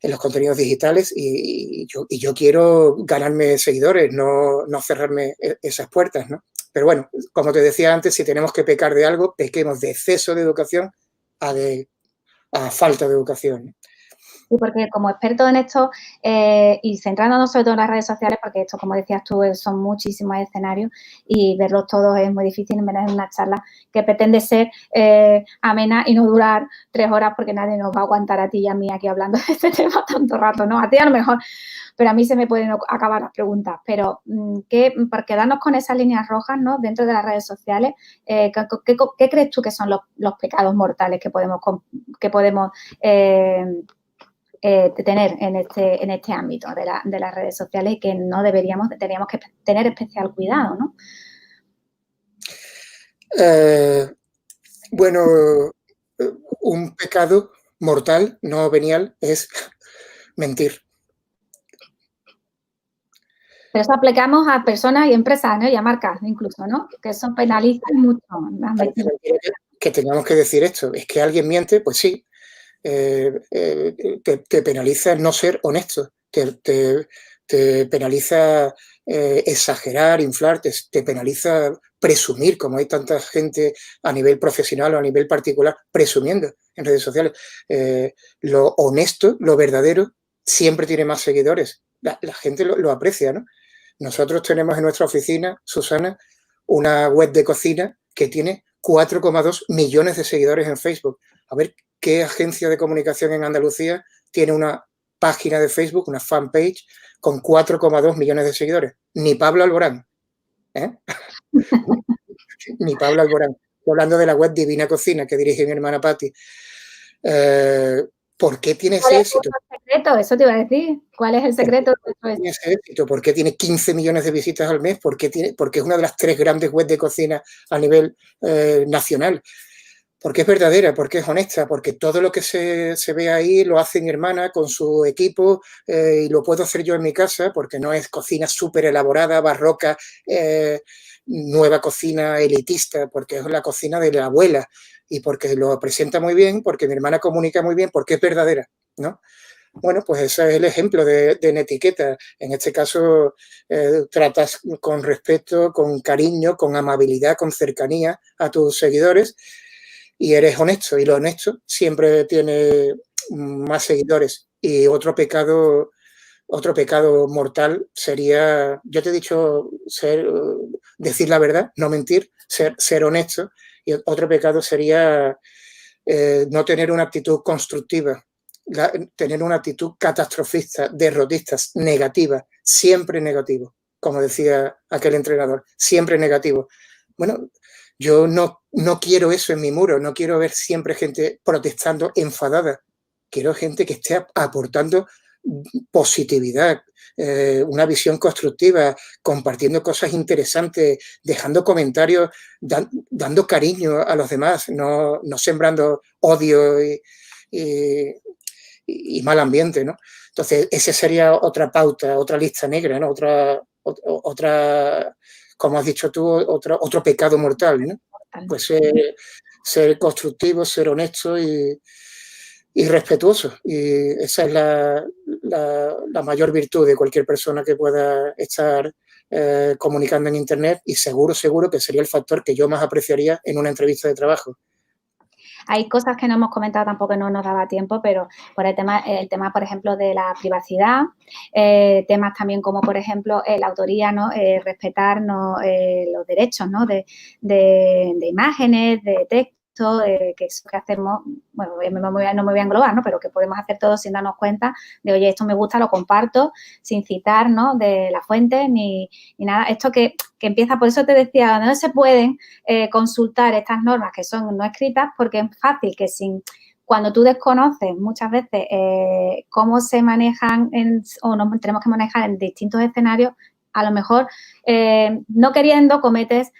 Speaker 2: en los contenidos digitales y yo quiero ganarme seguidores, no cerrarme esas puertas, ¿no? Pero bueno, como te decía antes, si tenemos que pecar de algo, pequemos de exceso de educación a falta de educación, ¿no?
Speaker 1: Sí, porque como experto en esto y centrándonos sobre todo en las redes sociales, porque esto, como decías tú, son muchísimos escenarios y verlos todos es muy difícil, menos en una charla que pretende ser amena y no durar 3 horas porque nadie nos va a aguantar a ti y a mí aquí hablando de este tema tanto rato, ¿no? A ti a lo mejor, pero a mí se me pueden acabar las preguntas. Pero por quedarnos con esas líneas rojas, ¿no? Dentro de las redes sociales, ¿qué crees tú que son los pecados mortales que podemos tener en este ámbito de las redes sociales y que teníamos que tener especial cuidado, ¿no?
Speaker 2: Bueno, un pecado mortal, no venial, es mentir.
Speaker 1: Pero eso aplicamos a personas y empresas, ¿no? Y a marcas incluso, ¿no? Que eso penaliza mucho.
Speaker 2: Que tengamos que decir esto, es que alguien miente, pues sí, te penaliza no ser honesto, te penaliza exagerar, inflar, te penaliza presumir, como hay tanta gente a nivel profesional o a nivel particular presumiendo en redes sociales. Lo honesto, lo verdadero, siempre tiene más seguidores. La gente lo aprecia, ¿no? Nosotros tenemos en nuestra oficina, Susana, una web de cocina que tiene 4,2 millones de seguidores en Facebook. A ver, ¿qué agencia de comunicación en Andalucía tiene una página de Facebook, una fanpage, con 4,2 millones de seguidores? Ni Pablo Alborán. Ni Pablo Alborán. Estoy hablando de la web Divina Cocina que dirige mi hermana Patti. ¿Por qué tiene ese éxito?
Speaker 1: ¿Cuál es el secreto? Eso te iba a decir. ¿Cuál es el secreto?
Speaker 2: Tiene ese éxito? ¿Por qué tiene 15 millones de visitas al mes? Porque es una de las 3 grandes webs de cocina a nivel nacional. Porque es verdadera, porque es honesta, porque todo lo que se ve ahí lo hace mi hermana con su equipo y lo puedo hacer yo en mi casa porque no es cocina súper elaborada, barroca, nueva cocina elitista, porque es la cocina de la abuela y porque lo presenta muy bien, porque mi hermana comunica muy bien, porque es verdadera, ¿no? Bueno, pues ese es el ejemplo de etiqueta. En este caso, tratas con respeto, con cariño, con amabilidad, con cercanía a tus seguidores y eres honesto. Y lo honesto siempre tiene más seguidores. Y otro pecado mortal sería, yo te he dicho, decir la verdad, no mentir, ser honesto. Y otro pecado sería no tener una actitud constructiva, tener una actitud catastrofista, derrotista, negativa, siempre negativo, como decía aquel entrenador, siempre negativo. Bueno, yo no quiero eso en mi muro, no quiero ver siempre gente protestando enfadada, quiero gente que esté aportando positividad, una visión constructiva, compartiendo cosas interesantes, dejando comentarios, dando cariño a los demás, no sembrando odio y mal ambiente, ¿no? Entonces, esa sería otra pauta, otra lista negra, ¿no? Otra, como has dicho tú, otro pecado mortal, ¿no? Pues ser constructivo, ser honesto y respetuoso. Y esa es la mayor virtud de cualquier persona que pueda estar comunicando en Internet y seguro que sería el factor que yo más apreciaría en una entrevista de trabajo.
Speaker 1: Hay cosas que no hemos comentado tampoco, no nos daba tiempo, pero por el tema, por ejemplo, de la privacidad, temas también como, por ejemplo, la autoría, ¿no? Respetar, ¿no? Los derechos, ¿no? De imágenes, de texto, que eso que hacemos, bueno, no me voy a englobar, ¿no? Pero que podemos hacer todo sin darnos cuenta de, oye, esto me gusta, lo comparto, sin citar, ¿no? De la fuente ni nada. Esto que empieza, por eso te decía, no se pueden consultar estas normas que son no escritas, porque es fácil que cuando tú desconoces muchas veces cómo se manejan o nos tenemos que manejar en distintos escenarios, a lo mejor no queriendo cometes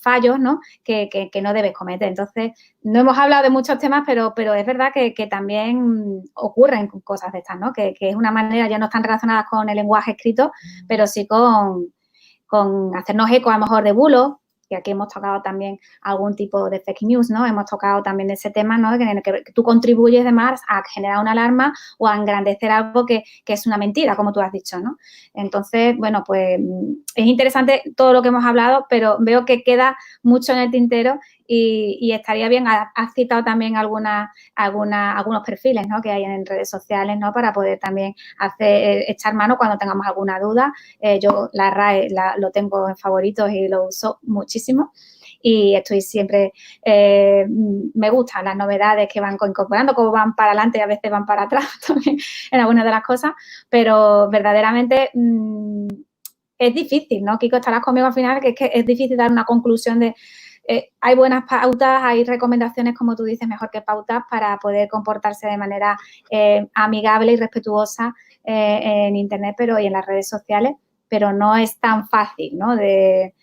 Speaker 1: fallos, ¿no? Que no debes cometer. Entonces, no hemos hablado de muchos temas, pero es verdad que también ocurren cosas de estas, ¿no? Que es una manera, ya no están relacionadas con el lenguaje escrito, pero sí con hacernos eco a lo mejor de bulos, que aquí hemos tocado también algún tipo de fake news, ¿no? Hemos tocado también ese tema, ¿no? En el que tú contribuyes además a generar una alarma o a engrandecer algo que es una mentira, como tú has dicho, ¿no? Entonces, bueno, pues es interesante todo lo que hemos hablado, pero veo que queda mucho en el tintero y estaría bien, has citado también algunos perfiles, ¿no? Que hay en redes sociales, ¿no? Para poder también echar mano cuando tengamos alguna duda. Yo la RAE lo tengo en favoritos y lo uso muchísimo y estoy siempre, me gustan las novedades que van incorporando, cómo van para adelante y a veces van para atrás también en algunas de las cosas, pero verdaderamente es difícil, ¿no? Kiko, estarás conmigo al final, que es difícil dar una conclusión de hay buenas pautas, hay recomendaciones, como tú dices, mejor que pautas para poder comportarse de manera amigable y respetuosa en Internet y en las redes sociales, pero no es tan fácil, ¿no? De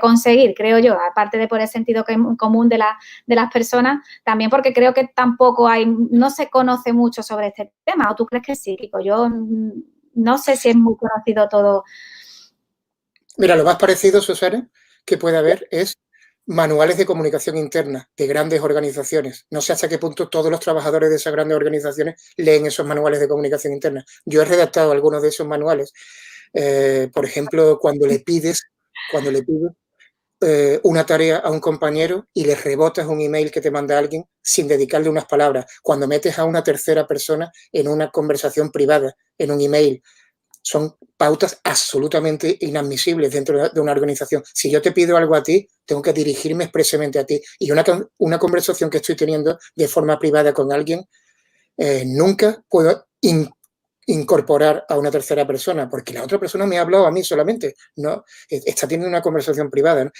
Speaker 1: conseguir, creo yo, aparte de por el sentido común de las personas, también porque creo que tampoco no se conoce mucho sobre este tema. ¿O tú crees que sí, Kiko? Yo no sé si es muy conocido todo.
Speaker 2: Mira, lo más parecido, Susana, que puede haber es manuales de comunicación interna de grandes organizaciones. No sé hasta qué punto todos los trabajadores de esas grandes organizaciones leen esos manuales de comunicación interna. Yo he redactado algunos de esos manuales. Por ejemplo, cuando le pides una tarea a un compañero y le rebotas un email que te manda alguien sin dedicarle unas palabras. Cuando metes a una tercera persona en una conversación privada, en un email, son pautas absolutamente inadmisibles dentro de una organización. Si yo te pido algo a ti, tengo que dirigirme expresamente a ti. Y una conversación que estoy teniendo de forma privada con alguien, nunca puedo incorporar a una tercera persona, porque la otra persona me ha hablado a mí solamente, no está teniendo una conversación privada, ¿no?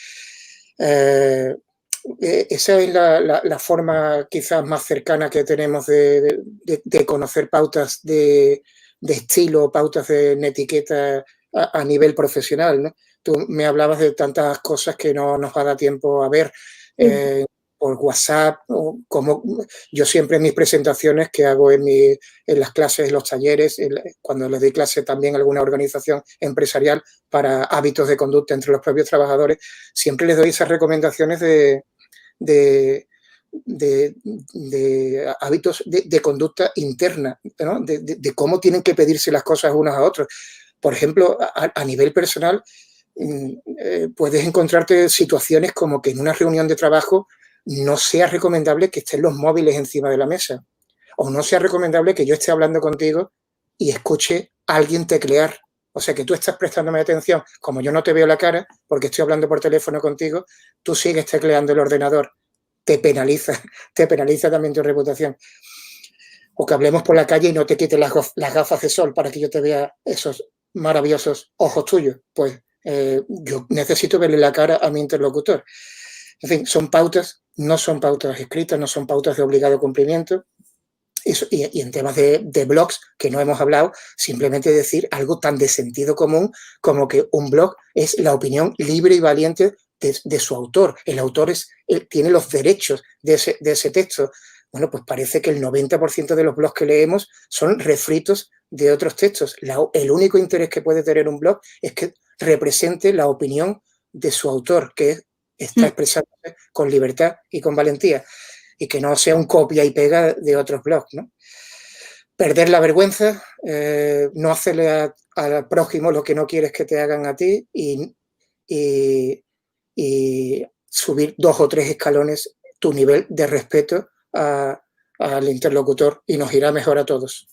Speaker 2: Esa es la forma quizás más cercana que tenemos de conocer pautas de estilo, pautas de etiqueta a nivel profesional, ¿no? Tú me hablabas de tantas cosas que no nos va a dar tiempo a ver por WhatsApp, o como yo siempre en mis presentaciones que hago en las clases, en los talleres, cuando les doy clase también a alguna organización empresarial para hábitos de conducta entre los propios trabajadores, siempre les doy esas recomendaciones de hábitos de conducta interna, ¿no? De cómo tienen que pedirse las cosas unas a otros. Por ejemplo, a nivel personal, puedes encontrarte situaciones como que en una reunión de trabajo no sea recomendable que estén los móviles encima de la mesa, o no sea recomendable que yo esté hablando contigo y escuche a alguien teclear. O sea, que tú estás prestándome atención, como yo no te veo la cara, porque estoy hablando por teléfono contigo, tú sigues tecleando el ordenador. Te penaliza también tu reputación. O que hablemos por la calle y no te quites las gafas de sol para que yo te vea esos maravillosos ojos tuyos. Pues yo necesito verle la cara a mi interlocutor. En fin, son pautas, no son pautas escritas, no son pautas de obligado cumplimiento. Y en temas de blogs, que no hemos hablado, simplemente decir algo tan de sentido común como que un blog es la opinión libre y valiente de su autor. El autor tiene los derechos de ese texto. Bueno, pues parece que el 90% de los blogs que leemos son refritos de otros textos. El único interés que puede tener un blog es que represente la opinión de su autor, que está expresándose con libertad y con valentía, y que no sea un copia y pega de otros blogs, ¿no? Perder la vergüenza, no hacerle al prójimo lo que no quieres que te hagan a ti y subir 2 o 3 escalones tu nivel de respeto al interlocutor y nos irá mejor a todos.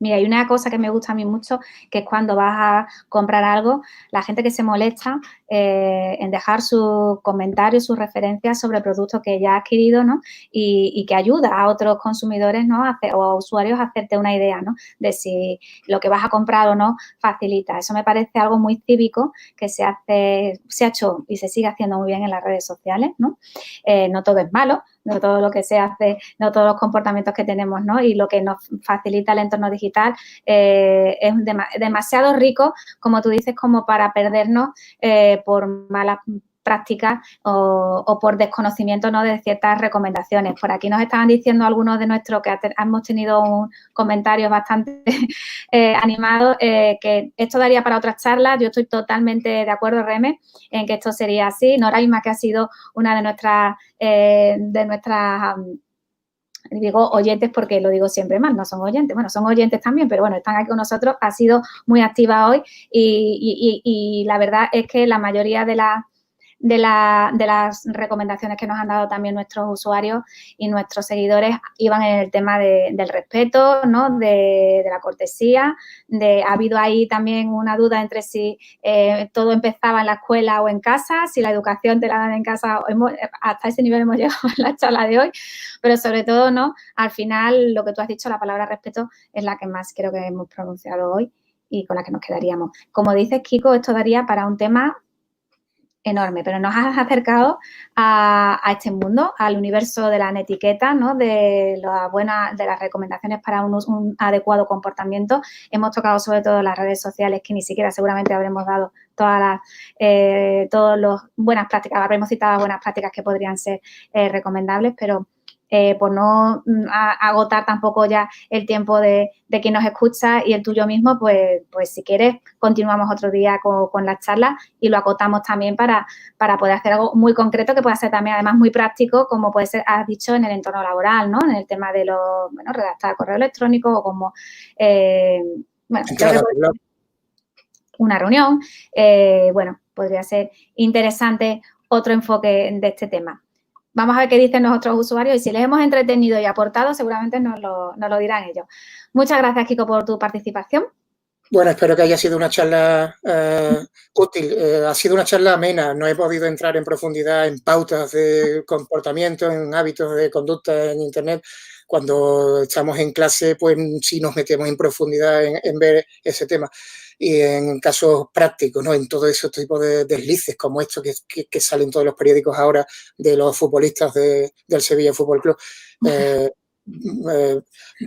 Speaker 1: Mira, hay una cosa que me gusta a mí mucho, que es cuando vas a comprar algo, la gente que se molesta en dejar sus comentarios, sus referencias sobre el producto que ya ha adquirido, ¿no? Y que ayuda a otros consumidores, ¿no? O a usuarios a hacerte una idea, ¿no? De si lo que vas a comprar o no facilita. Eso me parece algo muy cívico que se ha hecho y se sigue haciendo muy bien en las redes sociales, ¿no? No todo es malo, no todo lo que se hace, no todos los comportamientos que tenemos, ¿no? Y lo que nos facilita el entorno digital es demasiado rico, como tú dices, como para perdernos por malas prácticas o por desconocimiento, ¿no? De ciertas recomendaciones. Por aquí nos estaban diciendo algunos de nuestros que hemos tenido un comentario bastante animado, que esto daría para otras charlas. Yo estoy totalmente de acuerdo, Reme, en que esto sería así. Nora Isma, que ha sido una de nuestras digo oyentes porque lo digo siempre mal, no son oyentes, bueno, son oyentes también, pero bueno, están aquí con nosotros, ha sido muy activa hoy y la verdad es que la mayoría de las recomendaciones que nos han dado también nuestros usuarios y nuestros seguidores iban en el tema del respeto, ¿no? De la cortesía, ha habido ahí también una duda entre si todo empezaba en la escuela o en casa, si la educación te la dan en casa, hasta ese nivel hemos llegado en la charla de hoy, pero sobre todo, ¿no? Al final, lo que tú has dicho, la palabra respeto es la que más creo que hemos pronunciado hoy y con la que nos quedaríamos. Como dices, Kiko, esto daría para un tema enorme, pero nos has acercado a este mundo, al universo de la netiqueta, ¿no? De las recomendaciones para un adecuado comportamiento. Hemos tocado sobre todo las redes sociales, que ni siquiera seguramente habremos dado todas las buenas prácticas, habremos citado buenas prácticas que podrían ser recomendables, pero por no agotar tampoco ya el tiempo de quien nos escucha y el tuyo mismo, pues si quieres continuamos otro día con las charlas y lo acotamos también para poder hacer algo muy concreto que pueda ser también además muy práctico, como puede ser, has dicho, en el entorno laboral, ¿no? En el tema de redactar correo electrónico o como, una reunión, podría ser interesante otro enfoque de este tema. Vamos a ver qué dicen nuestros usuarios y si les hemos entretenido y aportado, seguramente nos lo dirán ellos. Muchas gracias, Kiko, por tu participación.
Speaker 2: Bueno, espero que haya sido una charla útil. Ha sido una charla amena. No he podido entrar en profundidad en pautas de comportamiento, en hábitos de conducta en Internet. Cuando estamos en clase, pues sí nos metemos en profundidad en ver ese tema. Y en casos prácticos, ¿no? En todo ese tipo de deslices como estos que salen todos los periódicos ahora de los futbolistas del Sevilla Fútbol Club.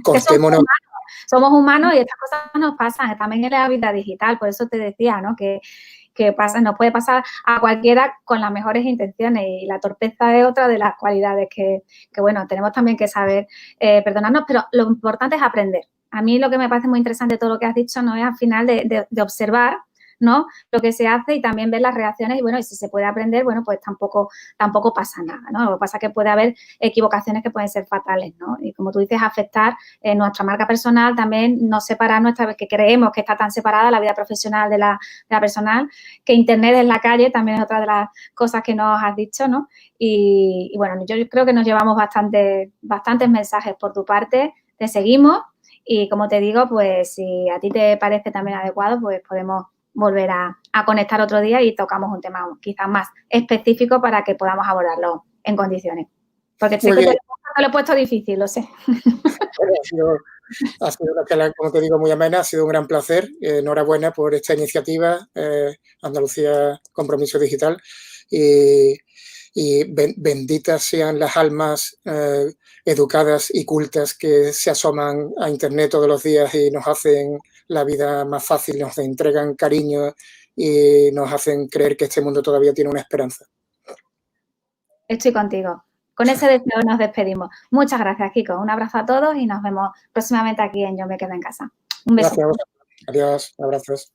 Speaker 2: Cortémonos.
Speaker 1: Somos humanos y estas cosas nos pasan también en la vida digital, por eso te decía, ¿no? Que nos puede pasar a cualquiera con las mejores intenciones y la torpeza es otra de las cualidades que tenemos también que saber perdonarnos, pero lo importante es aprender. A mí lo que me parece muy interesante todo lo que has dicho, ¿no? Es al final de observar, ¿no? Lo que se hace y también ver las reacciones y, y si se puede aprender, pues tampoco pasa nada, ¿no? Lo que pasa es que puede haber equivocaciones que pueden ser fatales, ¿no? Y como tú dices, afectar nuestra marca personal, también nos separar que creemos que está tan separada la vida profesional de la personal, que Internet es la calle, también es otra de las cosas que nos has dicho, ¿no? Y yo creo que nos llevamos bastantes mensajes por tu parte, te seguimos y, como te digo, pues si a ti te parece también adecuado, pues podemos volver a conectar otro día y tocamos un tema quizás más específico para que podamos abordarlo en condiciones. Porque sé que te lo he puesto difícil, lo sé.
Speaker 2: Bueno, ha sido una charla, como te digo, muy amena, ha sido un gran placer. Enhorabuena por esta iniciativa, Andalucía Compromiso Digital. Y benditas sean las almas educadas y cultas que se asoman a Internet todos los días y nos hacen la vida más fácil, nos entregan cariño y nos hacen creer que este mundo todavía tiene una esperanza.
Speaker 1: Estoy contigo. Con ese deseo nos despedimos. Muchas gracias, Kiko. Un abrazo a todos y nos vemos próximamente aquí en Yo me quedo en casa. Un beso.
Speaker 2: Gracias. Adiós. Abrazos.